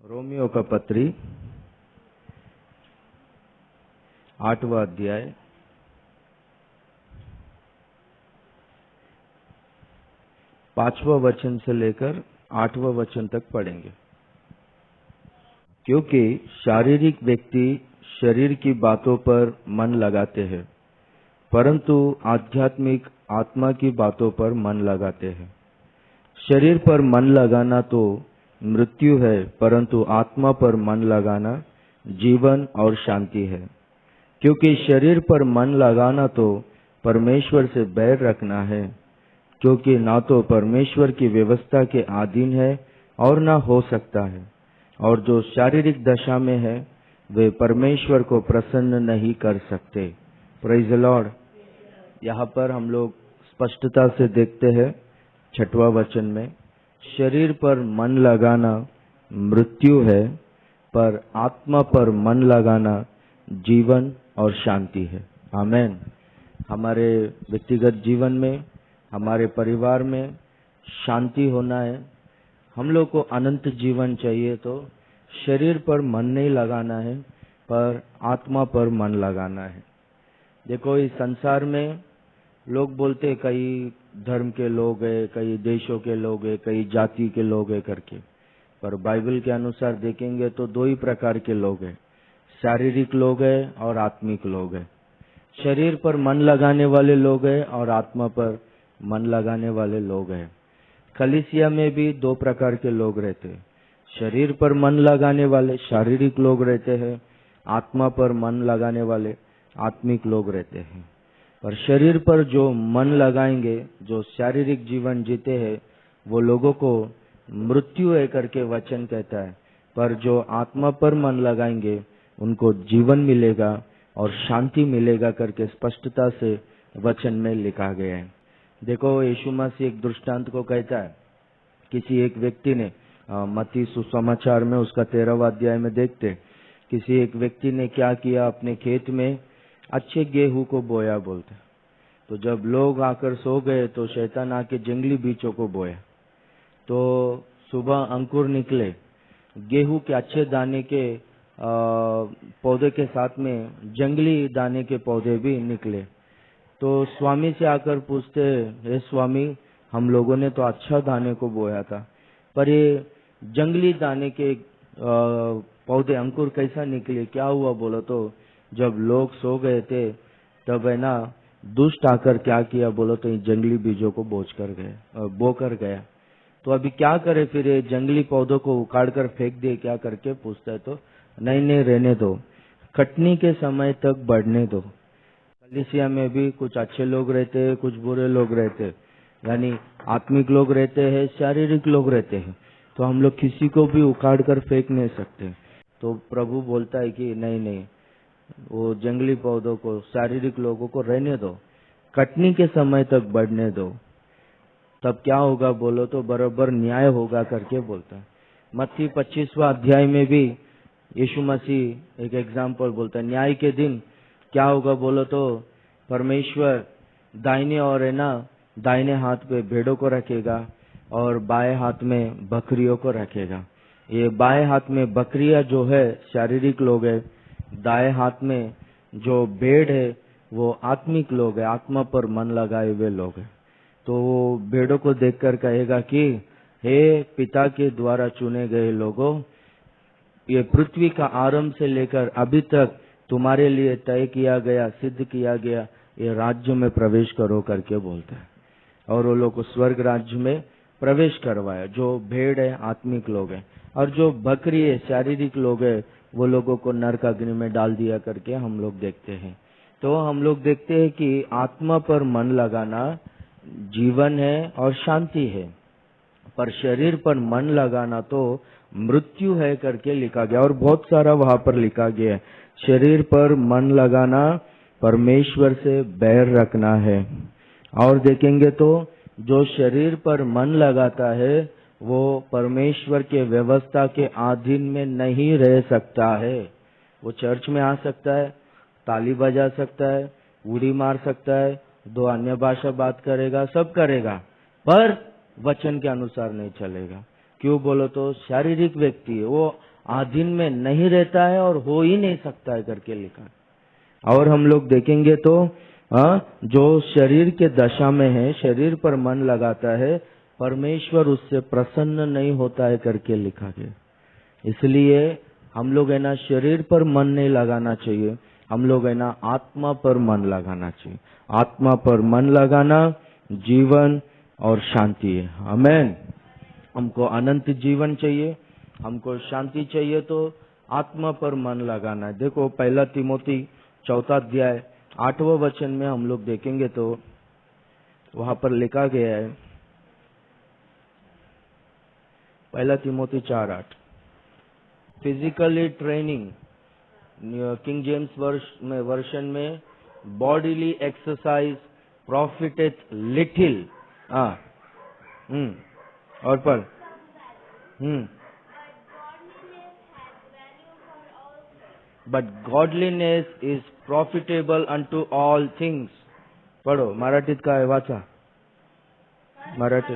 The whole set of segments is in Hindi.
रोमियो का पत्री 8वां अध्याय 5वां वचन से लेकर 8वां वचन तक पढ़ेंगे। क्योंकि शारीरिक व्यक्ति शरीर की बातों पर मन लगाते हैं, परंतु आध्यात्मिक आत्मा की बातों पर मन लगाते हैं। शरीर पर मन लगाना तो मृत्यु है, परंतु आत्मा पर मन लगाना जीवन और शांति है। क्योंकि शरीर पर मन लगाना तो परमेश्वर से बैर रखना है, क्योंकि ना तो परमेश्वर की व्यवस्था के अधीन है और ना हो सकता है। और जो शारीरिक दशा में है वे परमेश्वर को प्रसन्न नहीं कर सकते। Praise the Lord. यहाँ पर हम लोग स्पष्टता से देखते हैं 6वां वचन में, शरीर पर मन लगाना मृत्यु है, पर आत्मा पर मन लगाना जीवन और शांति है। आमेन। हमारे व्यक्तिगत जीवन में, हमारे परिवार में शांति होना है। हम लोग को अनंत जीवन चाहिए तो शरीर पर मन नहीं लगाना है, पर आत्मा पर मन लगाना है। देखो, इस संसार में लोग बोलते कई धर्म के लोग हैं, कई देशों के लोग हैं, कई जाति के लोग हैं करके, पर बाइबल के अनुसार देखेंगे तो दो ही प्रकार के लोग हैं, शारीरिक लोग हैं और आत्मिक लोग हैं। शरीर पर मन लगाने वाले लोग हैं और आत्मा पर मन लगाने वाले लोग हैं। कलीसिया में भी दो प्रकार के लोग रहते हैं, शरीर पर मन लगाने वाले शारीरिक लोग रहते हैं, आत्मा पर मन लगाने वाले आत्मिक लोग रहते हैं। पर शरीर पर जो मन लगाएंगे, जो शारीरिक जीवन जीते हैं, वो लोगों को मृत्यु है करके वचन कहता है, पर जो आत्मा पर मन लगाएंगे उनको जीवन मिलेगा और शांति मिलेगा करके स्पष्टता से वचन में लिखा गया है। देखो, यीशु मसीह एक दृष्टांत को कहता है। किसी एक व्यक्ति ने मत्ती सुसमाचार में उसका 13वां अध्याय में देखते, किसी एक व्यक्ति ने क्या किया, अपने खेत में अच्छे गेहूं को बोया बोलते। तो जब लोग आकर सो गए तो शैतान आके जंगली बीजों को बोया। तो सुबह अंकुर निकले, गेहूं के अच्छे दाने के पौधे के साथ में जंगली दाने के पौधे भी निकले। तो स्वामी से आकर पूछते, हे स्वामी, हम लोगों ने तो अच्छा दाने को बोया था, पर ये जंगली दाने के पौधे अंकुर कैसा निकले, क्या हुआ? बोलो तो जब लोग सो गए थे तब है ना, दुष्ट आकर क्या किया बोलो तो जंगली बीजों को बो कर गया। तो अभी क्या करे फिर? ये जंगली पौधों को उखाड़ कर फेंक दिए क्या करके पूछता है तो नहीं, रहने दो, कटनी के समय तक बढ़ने दो। कलीसिया में भी कुछ अच्छे लोग रहते हैं, कुछ बुरे लोग रहते हैं, यानी आत्मिक लोग रहते हैं, शारीरिक लोग रहते हैं। तो हम लोग किसी को भी उखाड़ कर फेंक नहीं सकते। तो प्रभु बोलता है कि नहीं, वो जंगली पौधों को, शारीरिक लोगों को रहने दो, कटनी के समय तक बढ़ने दो, तब क्या होगा बोलो तो बराबर न्याय होगा करके बोलता है। मत्ती 25वां अध्याय में भी यीशु मसीह एक एग्जाम्पल बोलता है। न्याय के दिन क्या होगा बोलो तो परमेश्वर दाहिने और है ना, दाहिने हाथ पे भेड़ों को रखेगा और बाएं हाथ में बकरियों को रखेगा। ये बाएं हाथ में बकरियां जो है शारीरिक लोग है, दाएं हाथ में जो भेड़ है वो आत्मिक लोग है, आत्मा पर मन लगाए हुए लोग है। तो वो भेड़ों को देखकर कहेगा कि हे पिता के द्वारा चुने गए लोगों, ये पृथ्वी का आरंभ से लेकर अभी तक तुम्हारे लिए तय किया गया, सिद्ध किया गया ये राज्य में प्रवेश करो करके बोलता है। और वो लोग को स्वर्ग राज्य में प्रवेश करवाया। जो भेड़ है आत्मिक लोग है, और जो बकरी है शारीरिक लोग है, वो लोगों को नरक अग्नि में डाल दिया करके हम लोग देखते हैं। तो हम लोग देखते हैं कि आत्मा पर मन लगाना जीवन है और शांति है, पर शरीर पर मन लगाना तो मृत्यु है करके लिखा गया। और बहुत सारा वहां पर लिखा गया है, शरीर पर मन लगाना परमेश्वर से बैर रखना है। और देखेंगे तो जो शरीर पर मन लगाता है वो परमेश्वर के व्यवस्था के अधीन में नहीं रह सकता है। वो चर्च में आ सकता है, ताली बजा सकता है, उड़ी मार सकता है, 2 अन्य भाषा बात करेगा, सब करेगा, पर वचन के अनुसार नहीं चलेगा। क्यों बोलो तो शारीरिक व्यक्ति है, वो आधीन में नहीं रहता है और हो ही नहीं सकता है करके लिखा है। और हम लोग देखेंगे तो जो शरीर के दशा में है, शरीर पर मन लगाता है, परमेश्वर उससे प्रसन्न नहीं होता है करके लिखा गया। इसलिए हम लोग है ना शरीर पर मन नहीं लगाना चाहिए, हम लोग है ना आत्मा पर मन लगाना चाहिए। आत्मा पर मन लगाना जीवन और शांति है। आमेन। हमको अनंत जीवन चाहिए, हमको शांति चाहिए, तो आत्मा पर मन लगाना है। देखो 1 तिमोथी 4 अध्याय 8वां वचन में हम लोग देखेंगे तो वहां पर लिखा गया है, 1 Timothy 4:8, physically training, king James version में बॉडीली एक्सरसाइज प्रॉफिटेथ लिटिल। और पर but godliness is profitable unto all things. पढ़ो, मराठीत काय वाचा, मराठी।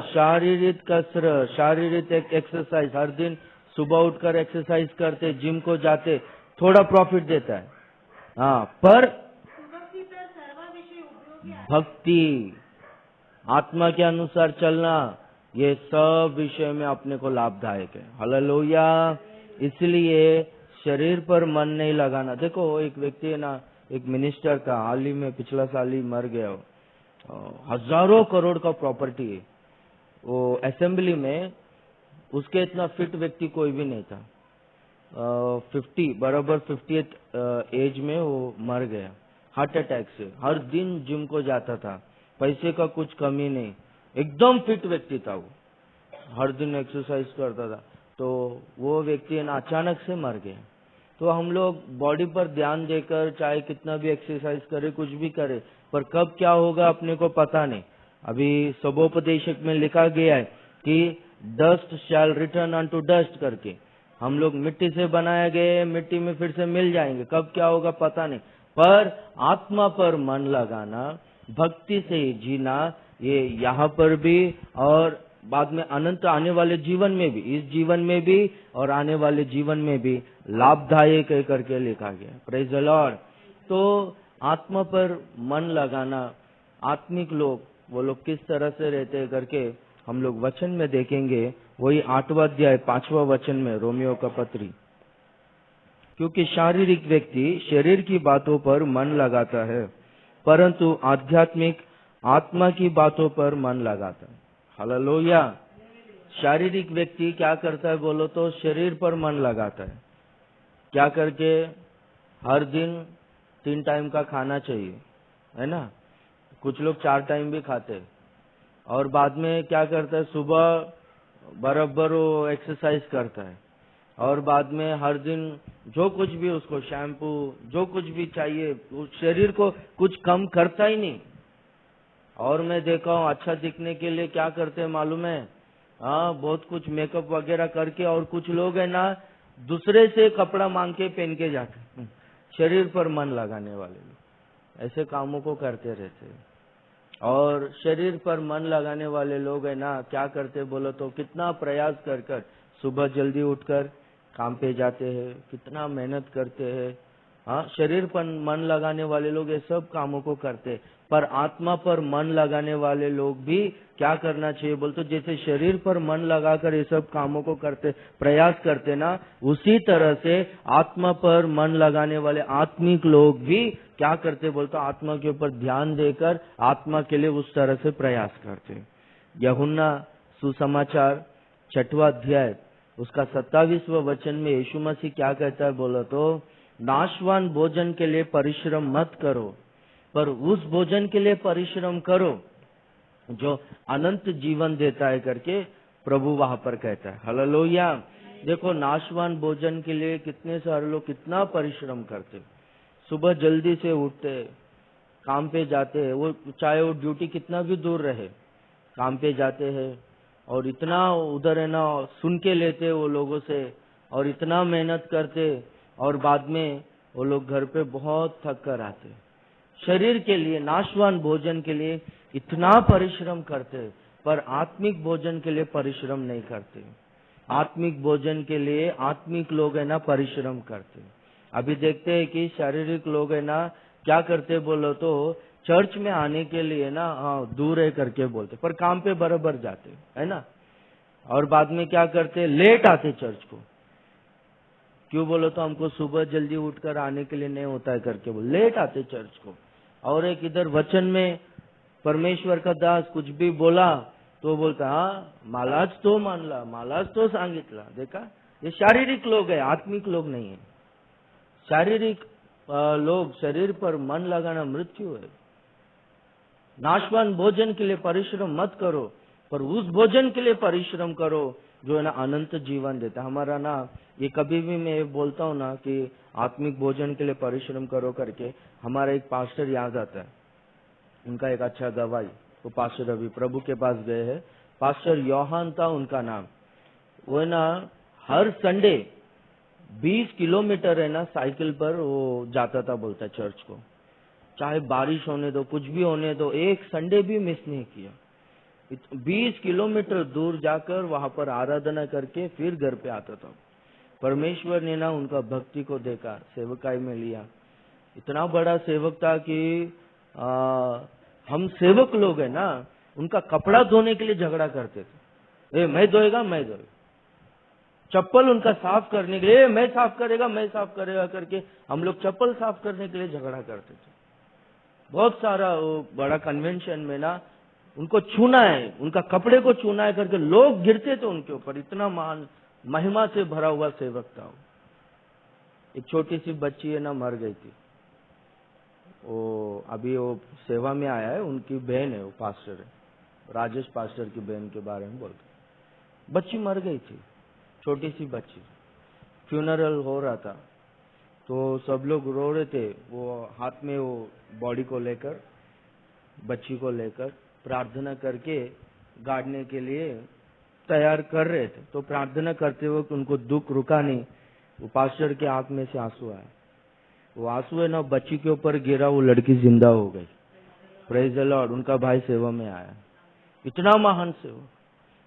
शारीरिक कसरत, शारीरिक एक्सरसाइज, हर दिन सुबह उठकर एक्सरसाइज करते, जिम को जाते, थोड़ा प्रॉफिट देता है। पर भक्ति, आत्मा के अनुसार चलना, ये सब विषय में अपने को लाभदायक है। हालेलुया। इसलिए शरीर पर मन नहीं लगाना। देखो एक व्यक्ति है ना, एक मिनिस्टर का हाल ही में पिछला साल ही मर गया, हजारों करोड़ का प्रॉपर्टी है, वो असेंबली में उसके इतना फिट व्यक्ति कोई भी नहीं था। 50th एज में वो मर गया हार्ट अटैक से। हर दिन जिम को जाता था, पैसे का कुछ कमी नहीं, एकदम फिट व्यक्ति था वो, हर दिन एक्सरसाइज करता था। तो वो व्यक्ति ना अचानक से मर गया। तो हम लोग बॉडी पर ध्यान देकर चाहे कितना भी एक्सरसाइज करे, कुछ भी करे, पर कब क्या होगा अपने को पता नहीं। अभी सबोपदेशक में लिखा गया है कि डस्ट शैल रिटर्न अनटू डस्ट करके, हम लोग मिट्टी से बनाए गए, मिट्टी में फिर से मिल जाएंगे, कब क्या होगा पता नहीं। पर आत्मा पर मन लगाना, भक्ति से जीना, ये यहाँ पर भी और बाद में अनंत आने वाले जीवन में भी, इस जीवन में भी और आने वाले जीवन में भी लाभदायक है करके लिखा गया। Praise the Lord. तो आत्मा पर मन लगाना, आत्मिक लोग, वो लोग किस तरह से रहते हैं करके हम लोग वचन में देखेंगे। वही 8वां अध्याय 5वां वचन में, रोमियो का पत्री। क्योंकि शारीरिक व्यक्ति शरीर की बातों पर मन लगाता है, परंतु आध्यात्मिक आत्मा की बातों पर मन लगाता है। हालेलुया। शारीरिक व्यक्ति क्या करता है बोलो तो शरीर पर मन लगाता है। क्या करके? हर दिन 3 टाइम का खाना चाहिए, है ना। कुछ लोग 4 टाइम भी खाते हैं। और बाद में क्या करता है, सुबह बराबर वो एक्सरसाइज करता है, और बाद में हर दिन जो कुछ भी उसको शैम्पू जो कुछ भी चाहिए, उस शरीर को कुछ कम करता ही नहीं। और मैं देखा हूँ अच्छा दिखने के लिए क्या करते हैं मालूम है, बहुत कुछ मेकअप वगैरह करके, और कुछ लोग है ना दूसरे से कपड़ा मांग के पहन के जाते हैं। शरीर पर मन लगाने वाले लोग ऐसे कामों को करते रहते हैं। और शरीर पर मन लगाने वाले लोग है ना क्या करते बोलो तो कितना प्रयास कर कर सुबह जल्दी उठकर काम पे जाते हैं, कितना मेहनत करते हैं। शरीर पर मन लगाने वाले लोग ये सब कामों को करते, पर आत्मा पर मन लगाने वाले लोग भी क्या करना चाहिए बोलते, जैसे शरीर पर मन लगाकर ये सब कामों को करते, प्रयास करते ना, उसी तरह से आत्मा पर मन लगाने वाले आत्मिक लोग भी क्या करते बोलते, आत्मा के ऊपर ध्यान देकर आत्मा के लिए उस तरह से प्रयास करते। यूहन्ना सुसमाचार 6वां अध्याय उसका 27वां वचन में यीशु मसीह क्या कहता है बोलो तो, नाशवान भोजन के लिए परिश्रम मत करो, पर उस भोजन के लिए परिश्रम करो जो अनंत जीवन देता है करके प्रभु वहां पर कहता है। हालेलुया। देखो नाशवान भोजन के लिए कितने सारे लोग कितना परिश्रम करते, सुबह जल्दी से उठते, काम पे जाते हैं, वो चाहे वो ड्यूटी कितना भी दूर रहे, काम पे जाते हैं, और इतना उधर है ना सुन के लेते वो लोगों से, और इतना मेहनत करते, और बाद में वो लोग घर पे बहुत थक कर आते। शरीर के लिए, नाशवान भोजन के लिए इतना परिश्रम करते, पर आत्मिक भोजन के लिए परिश्रम नहीं करते। आत्मिक भोजन के लिए आत्मिक लोग है ना परिश्रम करते। अभी देखते हैं कि शारीरिक लोग है ना क्या करते बोलो तो चर्च में आने के लिए ना दूर है करके बोलते, पर काम पे बराबर जाते है ना। और बाद में क्या करते, लेट आते चर्च को। क्यों बोलो तो हमको सुबह जल्दी उठकर आने के लिए नहीं होता है करके बोल, लेट आते चर्च को। और एक इधर वचन में परमेश्वर का दास कुछ भी बोला तो बोलता मालाच तो मानला, मालाच तो सांगितला। देखा, ये शारीरिक लोग है, आत्मिक लोग नहीं है। शारीरिक लोग, शरीर पर मन लगाना मृत्यु है। नाशवान भोजन के लिए परिश्रम मत करो, पर उस भोजन के लिए परिश्रम करो जो है ना अनंत जीवन देता है। हमारा ना ये कभी भी मैं बोलता हूँ ना कि आत्मिक भोजन के लिए परिश्रम करो करके, हमारा एक पास्टर याद आता है, उनका एक अच्छा गवाही, वो पास्टर अभी प्रभु के पास गए हैं, पास्टर योहान था उनका नाम। वो है ना हर संडे 20 किलोमीटर है ना साइकिल पर वो जाता था, बोलता चर्च को, चाहे बारिश होने दो, कुछ भी होने दो, एक संडे भी मिस नहीं किया। 20 किलोमीटर दूर जाकर वहां पर आराधना करके फिर घर पे आता था। परमेश्वर ने ना उनका भक्ति को देखा, सेवकाई में लिया। इतना बड़ा सेवक था कि हम सेवक लोग है ना उनका कपड़ा धोने के लिए झगड़ा करते थे। ए मैं धोएगा, मैं धोएगा। चप्पल उनका साफ करने के लिए, मैं साफ करेगा, मैं साफ करेगा करके हम लोग चप्पल साफ करने के लिए झगड़ा करते थे। बहुत सारा वो बड़ा कन्वेंशन में ना उनको छूना है, उनका कपड़े को छूना है करके लोग गिरते थे उनके ऊपर। इतना महान महिमा से भरा हुआ सेवक था। एक छोटी सी बच्ची है ना मर गई थी, वो अभी वो सेवा में आया है, उनकी बहन है, वो पास्टर है, राजेश पास्टर की बहन के बारे में बोलते। बच्ची मर गई थी, छोटी सी बच्ची। फ्यूनरल हो रहा था तो सब लोग रो रहे थे, वो हाथ में वो बॉडी को लेकर, बच्ची को लेकर प्रार्थना करके गाड़ने के लिए तैयार कर रहे थे। तो प्रार्थना करते वक्त उनको दुख रुका नहीं, वो पास्टर के आंख में से आंसू आए। वो आंसू है ना बच्ची के ऊपर गिरा, वो लड़की जिंदा हो गई। Praise the Lord. उनका भाई सेवा में आया। इतना महान सेवा।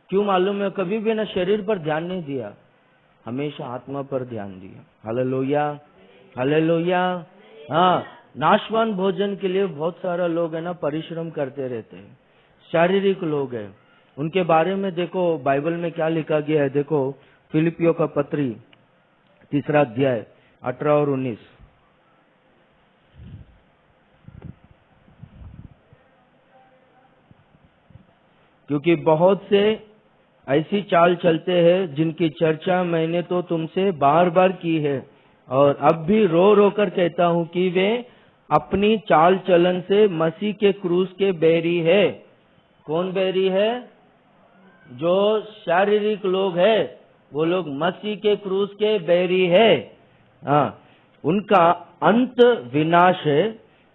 क्यों मालूम है, कभी भी ना शरीर पर ध्यान नहीं दिया, हमेशा आत्मा पर ध्यान दिया। Hallelujah, hallelujah. हाँ, नाशवान भोजन के लिए बहुत सारा लोग है ना परिश्रम करते रहते हैं। शारीरिक लोग हैं, उनके बारे में देखो बाइबल में क्या लिखा गया है। देखो फिलिपियों का पत्री 3 अध्याय 18 और 19। क्योंकि बहुत से ऐसी चाल चलते हैं जिनकी चर्चा मैंने तो तुमसे बार बार की है, और अब भी रो रो कर कहता हूं कि वे अपनी चाल चलन से मसीह के क्रूस के बैरी है। कौन बैरी है? जो शारीरिक लोग है, वो लोग मसीह के क्रूस के बैरी है। हाँ, उनका अंत विनाश है,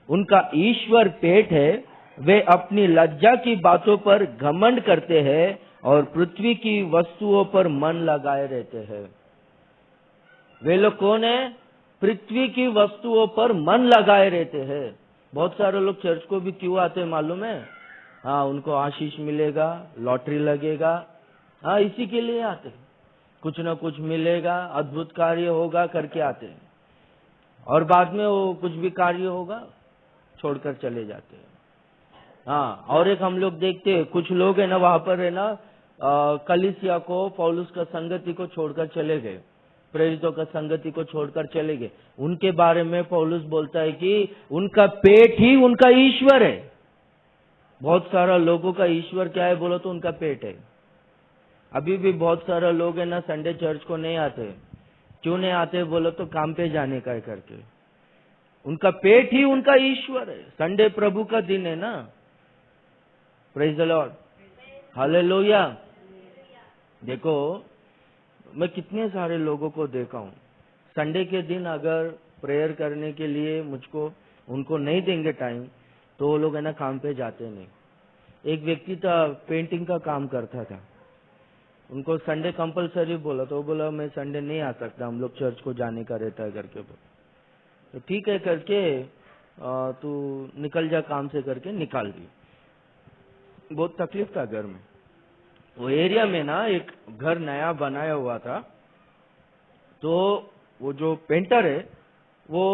उनका ईश्वर पेट है। वे अपनी लज्जा की बातों पर घमंड करते हैं और पृथ्वी की वस्तुओं पर मन लगाए रहते हैं। वे लोग कौन है? पृथ्वी की वस्तुओं पर मन लगाए रहते हैं। बहुत सारे लोग चर्च को भी क्यों आते हैं मालूम है? हाँ, उनको आशीष मिलेगा, लॉटरी लगेगा, हाँ इसी के लिए आते हैं। कुछ न कुछ मिलेगा, अद्भुत कार्य होगा करके आते हैं, और बाद में वो कुछ भी कार्य होगा छोड़कर चले जाते हैं। हाँ, और एक हम लोग देखते हैं, कुछ लोग है ना वहां पर है ना कलीसिया को, पौलुस का संगति को छोड़कर चले गए, प्रेरितों का संगति को छोड़कर चले गए। उनके बारे में पौलुस बोलता है कि उनका पेट ही उनका ईश्वर है। बहुत सारा लोगों का ईश्वर क्या है बोलो तो उनका पेट है। अभी भी बहुत सारा लोग है ना संडे चर्च को नहीं आते। क्यों नहीं आते बोलो तो काम पे जाने का है करके। उनका पेट ही उनका ईश्वर है। संडे प्रभु का दिन है ना। Praise the Lord, hallelujah. देखो मैं कितने सारे लोगों को देखा हूँ, संडे के दिन अगर प्रेयर करने के लिए मुझको उनको नहीं देंगे टाइम तो वो लोग है ना काम पे जाते नहीं। एक व्यक्ति था, पेंटिंग का काम करता था, उनको संडे कंपलसरी बोला तो वो बोला मैं संडे नहीं आ सकता, हम लोग चर्च को जाने का रहता है करके बोला। तो ठीक है करके तू निकल जा काम से करके निकाल दी। बहुत तकलीफ था घर में। वो एरिया में ना एक घर नया बनाया हुआ था, तो वो जो पेंटर है वो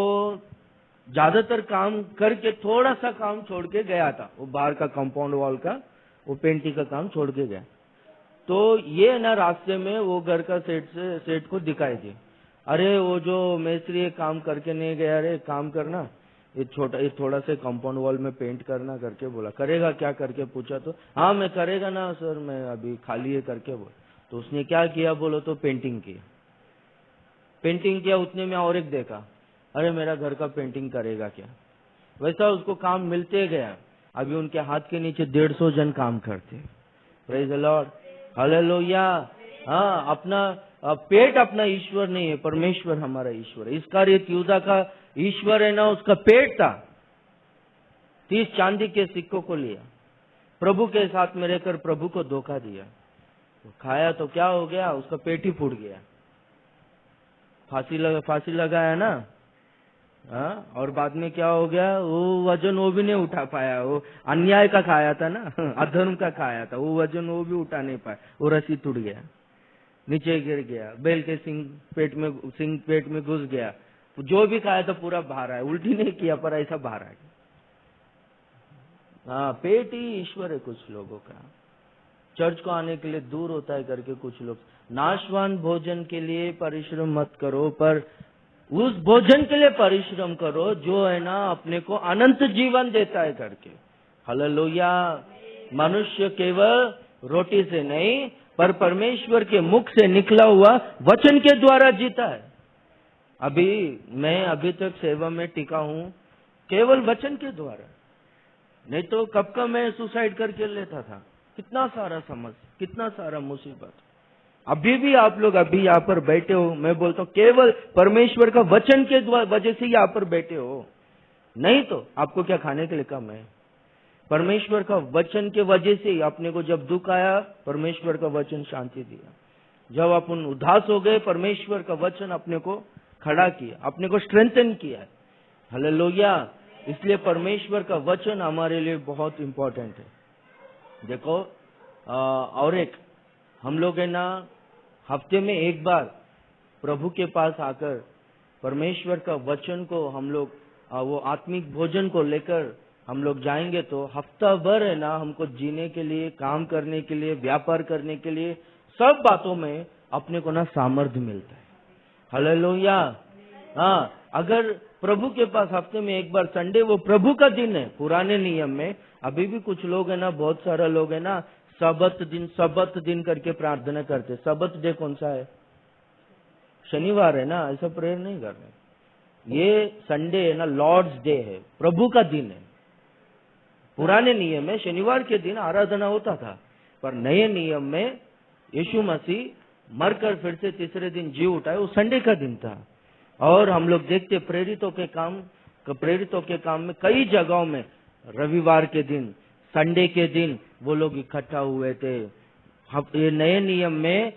ज्यादातर काम करके थोड़ा सा काम छोड़ के गया था, वो बाहर का कंपाउंड वॉल का वो पेंटिंग का काम छोड़ के गया। तो ये ना रास्ते में वो घर का सेठ को दिखाई दी, अरे वो जो मिस्त्री ये काम करके नहीं गया, अरे काम करना, ये थोड़ा से कंपाउंड वॉल में पेंट करना करके बोला। करेगा क्या करके पूछा तो हाँ मैं करेगा ना सर, मैं अभी खाली है करके बोला। तो उसने क्या किया बोलो तो पेंटिंग किया। पेंटिंग किया उतने में और एक देखा, अरे मेरा घर का पेंटिंग करेगा क्या। वैसा उसको काम मिलते गया। अभी उनके हाथ के नीचे 150 जन काम करते। Praise the Lord, hallelujah. हाँ, अपना पेट अपना ईश्वर नहीं है, परमेश्वर हमारा ईश्वर है। इस कार्य यहूदा का ईश्वर है ना, उसका पेट था। 30 चांदी के सिक्कों को लिया, प्रभु के साथ में रहकर प्रभु को धोखा दिया, तो खाया तो क्या हो गया, उसका पेट ही फूट गया। फांसी लगाया ना, हाँ, और बाद में क्या हो गया, वो वजन वो भी नहीं उठा पाया, वो अन्याय का खाया था ना, अधर्म का खाया था, वो वजन वो भी उठा नहीं पाया, वो रस्सी टूट गया, नीचे गिर गया, बैल के सिंग पेट में घुस गया। जो भी खाया था पूरा बाहर आया, उल्टी नहीं किया पर ऐसा बाहर आ गया। हाँ, पेट ही ईश्वर है कुछ लोगों का। चर्च को आने के लिए दूर होता है करके कुछ लोग, नाशवान भोजन के लिए परिश्रम मत करो, पर उस भोजन के लिए परिश्रम करो जो है ना अपने को अनंत जीवन देता है करके। हालेलुया। मनुष्य केवल रोटी से नहीं पर परमेश्वर के मुख से निकला हुआ वचन के द्वारा जीता है। मैं अभी तक सेवा में टिका हूँ केवल वचन के द्वारा, नहीं तो कब का मैं सुसाइड करके लेता था। कितना सारा समस्या, कितना सारा मुसीबत। अभी भी आप लोग अभी यहाँ पर बैठे हो, मैं बोलता हूँ केवल परमेश्वर का वचन के वजह से यहाँ पर बैठे हो, नहीं तो आपको क्या खाने के लिए कम है। परमेश्वर का वचन के वजह से ही अपने को जब दुख आया, परमेश्वर का वचन शांति दिया। जब अपन उदास हो गए, परमेश्वर का वचन अपने को खड़ा किया, अपने को स्ट्रेंथन किया। हालेलुया। इसलिए परमेश्वर का वचन हमारे लिए बहुत इंपॉर्टेंट है। देखो, और एक हम लोग है ना हफ्ते में एक बार प्रभु के पास आकर परमेश्वर का वचन को हम लोग वो आत्मिक भोजन को लेकर हम लोग जाएंगे, तो हफ्ता भर है ना हमको जीने के लिए, काम करने के लिए, व्यापार करने के लिए, सब बातों में अपने को ना सामर्थ्य मिलता है। हालेलुया। हाँ, अगर प्रभु के पास हफ्ते में एक बार संडे, वो प्रभु का दिन है। पुराने नियम में अभी भी कुछ लोग है ना, बहुत सारा लोग है ना सबत दिन करके प्रार्थना करते। सबत डे कौन सा है? शनिवार है ना, ऐसा प्रेयर नहीं करना। ये संडे है ना, लॉर्ड्स डे है, प्रभु का दिन है। पुराने नियम में शनिवार के दिन आराधना होता था, पर नए नियम में यीशु मसीह मरकर फिर से तीसरे दिन जी उठा है, वो संडे का दिन था। और हम लोग देखते प्रेरितों के काम में कई जगहों में रविवार के दिन, संडे के दिन वो लोग इकट्ठा हुए थे। ये नए नियम में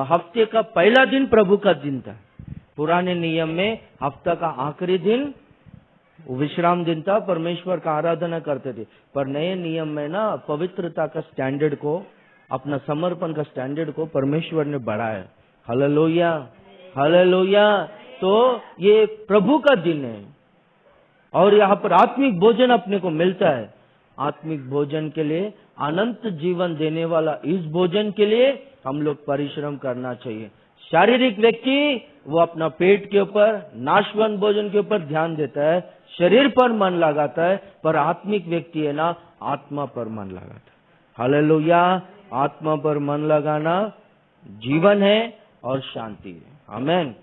हफ्ते का पहला दिन प्रभु का दिन था। पुराने नियम में हफ्ता का आखिरी दिन विश्राम दिन था, परमेश्वर का आराधना करते थे। पर नए नियम में ना पवित्रता का स्टैंडर्ड को, अपना समर्पण का स्टैंडर्ड को परमेश्वर ने बढ़ाया। Hallelujah, hallelujah. तो ये प्रभु का दिन है और यहाँ पर आत्मिक भोजन अपने को मिलता है। आत्मिक भोजन के लिए, अनंत जीवन देने वाला इस भोजन के लिए हम लोग परिश्रम करना चाहिए। शारीरिक व्यक्ति वो अपना पेट के ऊपर, नाशवान भोजन के ऊपर ध्यान देता है, शरीर पर मन लगाता है, पर आत्मिक व्यक्ति है ना आत्मा पर मन लगाता है। हालेलुया। आत्मा पर मन लगाना जीवन है और शांति है। आमेन।